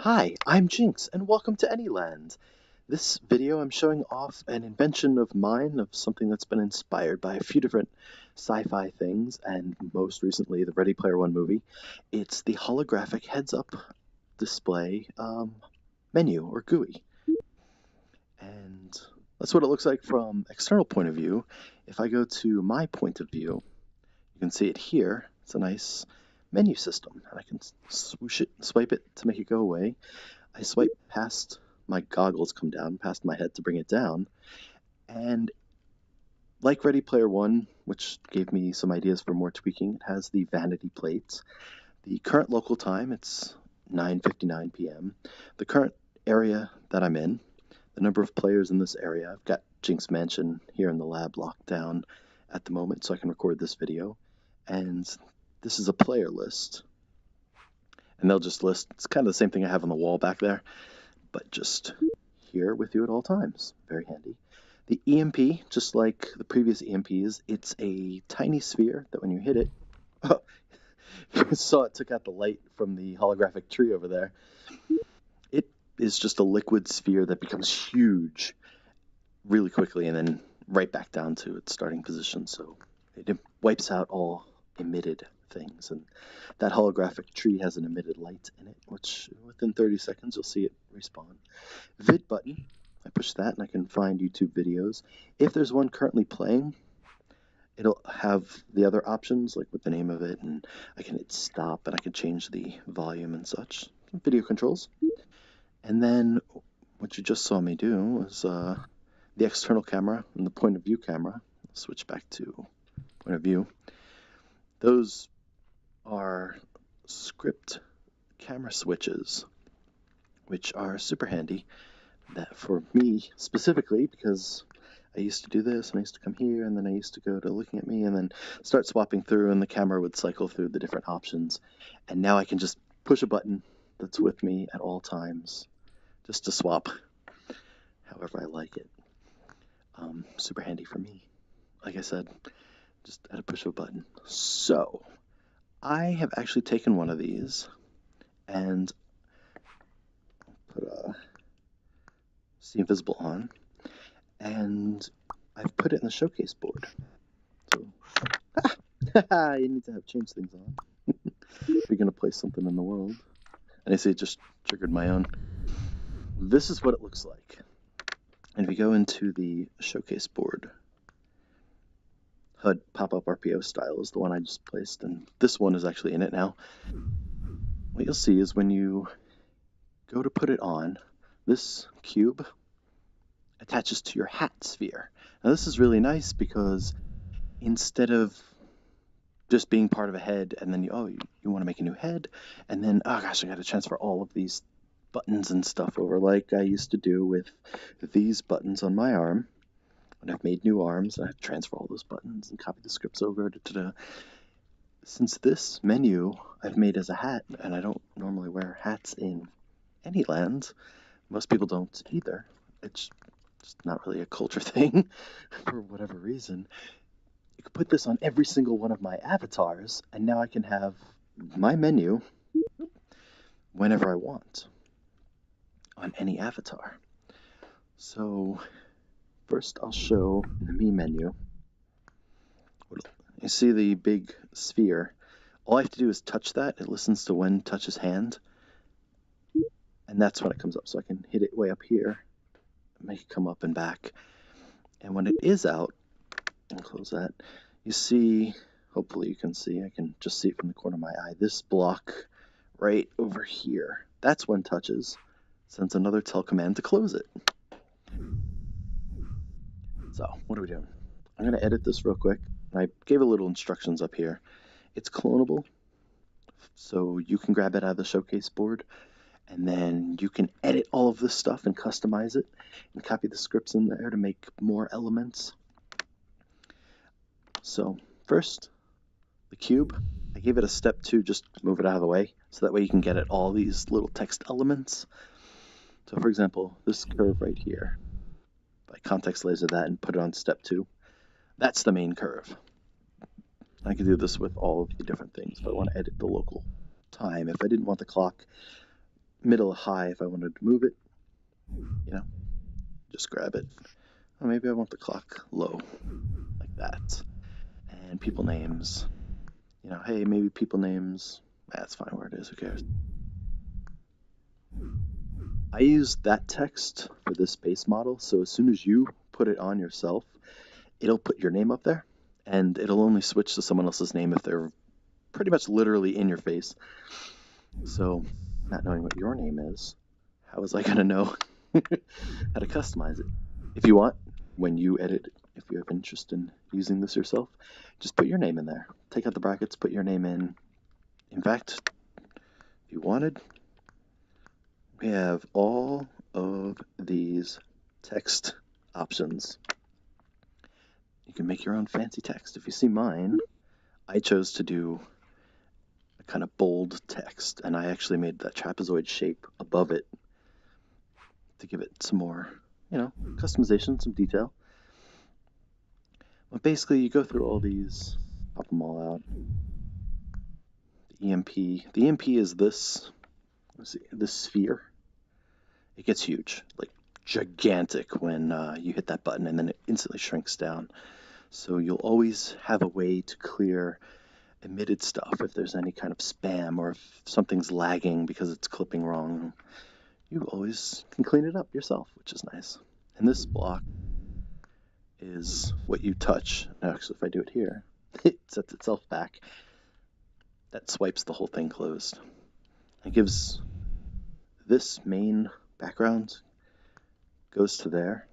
Hi, I'm Jinx, and welcome to Anyland. This video I'm showing off an invention of mine, of something that's been inspired by a few different sci-fi things, and most recently the Ready Player One movie. It's the holographic heads-up display menu, or GUI. And that's what it looks like from external point of view. If I go to my point of view, you can see it here. It's a nice menu system, and I can swoosh it, swipe it to make it go away. I swipe past my goggles, come down past my head to bring it down, and like Ready Player One, which gave me some ideas for more tweaking, it has the vanity plates. The current local time, it's 9:59 p.m. The current area that I'm in, the number of players in this area. I've got Jinx Mansion here in the lab locked down at the moment so I can record this video, and this is a player list, and they'll just list, it's kind of the same thing I have on the wall back there, but just here with you at all times. Very handy. The EMP, just like the previous EMPs, it's a tiny sphere that when you hit it, oh, you saw it took out the light from the holographic tree over there. It is just a liquid sphere that becomes huge really quickly and then right back down to its starting position, so it wipes out all emitted things, and that holographic tree has an emitted light in it, which within 30 seconds you'll see it respawn. Vid button, I push that and I can find YouTube videos. If there's one currently playing, it'll have the other options, like with the name of it, and I can hit stop and I can change the volume and such. Video controls. And then what you just saw me do was the external camera and the point of view camera. Switch back to point of view. Those are script camera switches, which are super handy. That for me specifically, because I used to do this and I used to come here and then I used to go to looking at me and then start swapping through, and the camera would cycle through the different options, and now I can just push a button that's with me at all times just to swap however I like it. Super handy for me, like I said, just at a push of a button. So I have actually taken one of these and put See Invisible on, and I've put it in the showcase board. So you need to have change things on if you're going to place something in the world. And I see it just triggered my own. This is what it looks like. And if you go into the showcase board, HUD pop-up RPO style is the one I just placed, and this one is actually in it now. What you'll see is when you go to put it on, this cube attaches to your hat sphere. Now this is really nice because instead of just being part of a head and then you want to make a new head, and then, oh gosh, I got to transfer all of these buttons and stuff over like I used to do with these buttons on my arm. And I've made new arms, and I have to transfer all those buttons and copy the scripts over. Since this menu I've made as a hat, and I don't normally wear hats in Anyland, most people don't either. It's just not really a culture thing for whatever reason. You could put this on every single one of my avatars, and now I can have my menu whenever I want on any avatar. So first I'll show the me menu. You see the big sphere. All I have to do is touch that. It listens to when touches hand, and that's when it comes up. So I can hit it way up here, make it come up and back. And when it is out, and close that, you see, hopefully you can see, I can just see it from the corner of my eye, this block right over here. That's when touches, sends another tell command to close it. So what are we doing? I'm going to edit this real quick. I gave a little instructions up here. It's clonable, so you can grab it out of the showcase board, and then you can edit all of this stuff and customize it and copy the scripts in there to make more elements. So first, the cube, I gave it a step 2 just to move it out of the way, so that way you can get at all these little text elements. So for example, this curve right here, I context laser that and put it on step 2. That's the main curve. I could do this with all of the different things. If I want to edit the local time, if I didn't want the clock middle high if I wanted to move it, you know, just grab it. Or maybe I want the clock low, like that. And people names, you know, hey, maybe people names, that's fine where it is, who cares? I use that text for this base model, so as soon as you put it on yourself, it'll put your name up there, and it'll only switch to someone else's name if they're pretty much literally in your face. So, not knowing what your name is, how was I going to know how to customize it? If you want, when you edit, if you have interest in using this yourself, just put your name in there. Take out the brackets, put your name in. In fact, if you wanted, we have all of these text options. You can make your own fancy text. If you see mine, I chose to do a kind of bold text, and I actually made that trapezoid shape above it to give it some more, you know, customization, some detail. But basically, you go through all these, pop them all out. The EMP. The EMP is this, let's see, this sphere. It gets huge, like gigantic when you hit that button, and then it instantly shrinks down. So you'll always have a way to clear emitted stuff if there's any kind of spam or if something's lagging because it's clipping wrong. You always can clean it up yourself, which is nice. And this block is what you touch. Actually, if I do it here, it sets itself back. That swipes the whole thing closed. It gives this main background goes to there,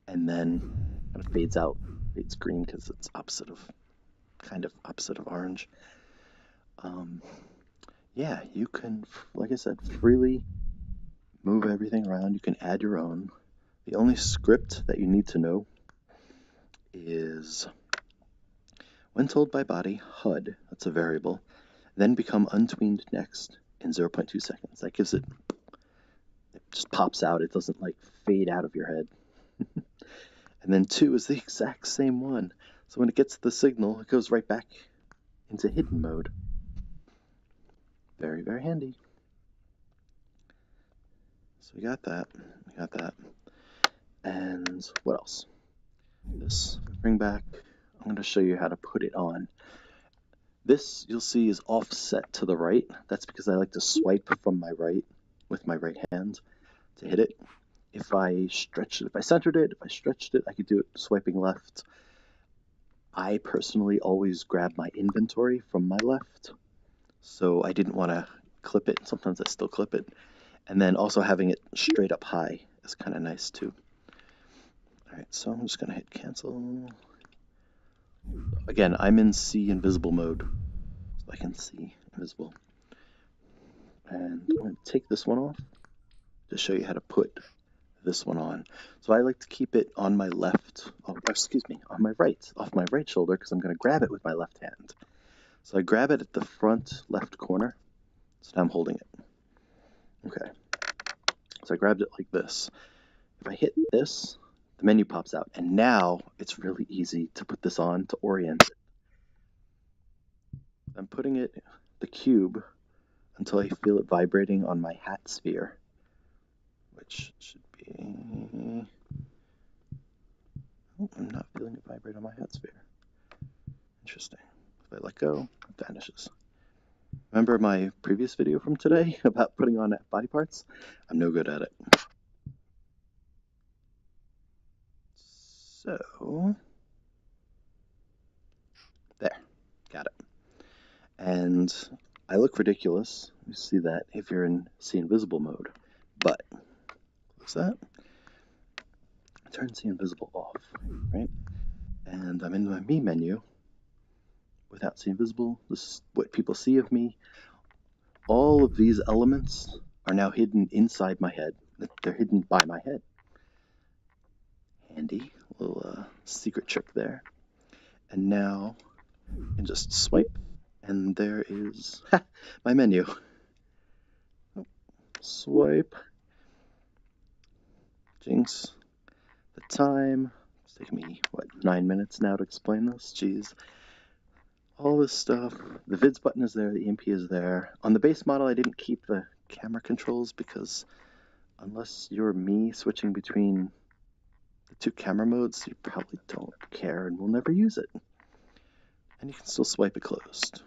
and then kind of fades out, fades green because it's kind of opposite of orange. Yeah, you can, like I said, freely move everything around. You can add your own. The only script that you need to know is when told by body, HUD, that's a variable, then become untweened next in 0.2 seconds. That gives it just pops out. It doesn't like fade out of your head. And then 2 is the exact same one. So when it gets the signal, it goes right back into hidden mode. Very, very handy. So we got that. And what else? This, bring back, I'm going to show you how to put it on. This, you'll see, is offset to the right. That's because I like to swipe from my right with my right hand to hit it. If I stretched it, if I centered it, if I stretched it, I could do it swiping left. I personally always grab my inventory from my left, so I didn't want to clip it. Sometimes I still clip it. And then also having it straight up high is kind of nice too. Alright, so I'm just going to hit cancel. Again, I'm in see invisible mode, so I can see invisible. And I'm going to take this one off to show you how to put this one on. So I like to keep it on my left, on my right, off my right shoulder, because I'm going to grab it with my left hand. So I grab it at the front left corner, so now I'm holding it. Okay, so I grabbed it like this. If I hit this, the menu pops out, and now it's really easy to put this on to orient it. I'm putting it, the cube, until I feel it vibrating on my hat sphere, which should be... Oh, I'm not feeling it vibrate on my hat sphere. Interesting. If I let go, it vanishes. Remember my previous video from today about putting on body parts? I'm no good at it. So, there, got it. And I look ridiculous, you see that, if you're in see invisible mode, but, what's that? Turn see invisible off, right? And I'm in my me menu without see invisible. This is what people see of me. All of these elements are now hidden inside my head. They're hidden by my head. Handy little secret trick there. And now you can just swipe, and there is my menu. Oh, swipe. Jinx. The time. It's taking me, what, 9 minutes now to explain this? Jeez. all this stuff. The vids button is there, the EMP is there. On the base model, I didn't keep the camera controls because unless you're me switching between the two camera modes, you probably don't care and will never use it. And you can still swipe it closed.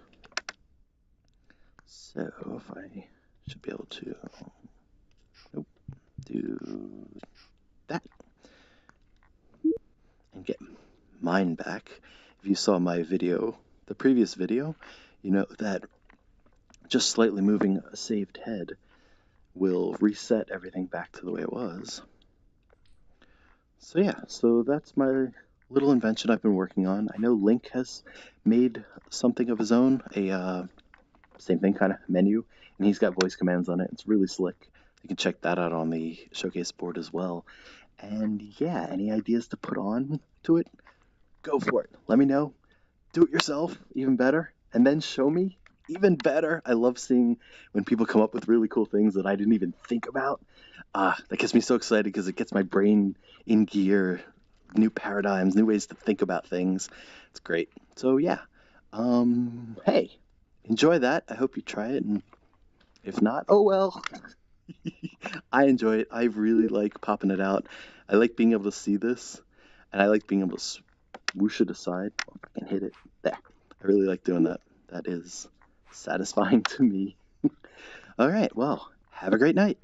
So if I should be able to, nope, do that and get mine back. If you saw my video, the previous video, you know that just slightly moving a saved head will reset everything back to the way it was. So yeah, so that's my little invention I've been working on. I know Link has made something of his own, a same thing kind of menu, and he's got voice commands on it. It's really slick. You can check that out on the showcase board as well. And yeah, any ideas to put on to it? Go for it. Let me know. Do it yourself, even better, and then show me, even better. I love seeing when people come up with really cool things that I didn't even think about. That gets me so excited because it gets my brain in gear, new paradigms, new ways to think about things. It's great. So yeah, hey, enjoy that. I hope you try it, and if not, oh well. I enjoy it. I really like popping it out. I like being able to see this, and I like being able to swoosh it aside and hit it. There. I really like doing that. That is satisfying to me. All right, well, have a great night.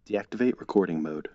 Deactivate recording mode.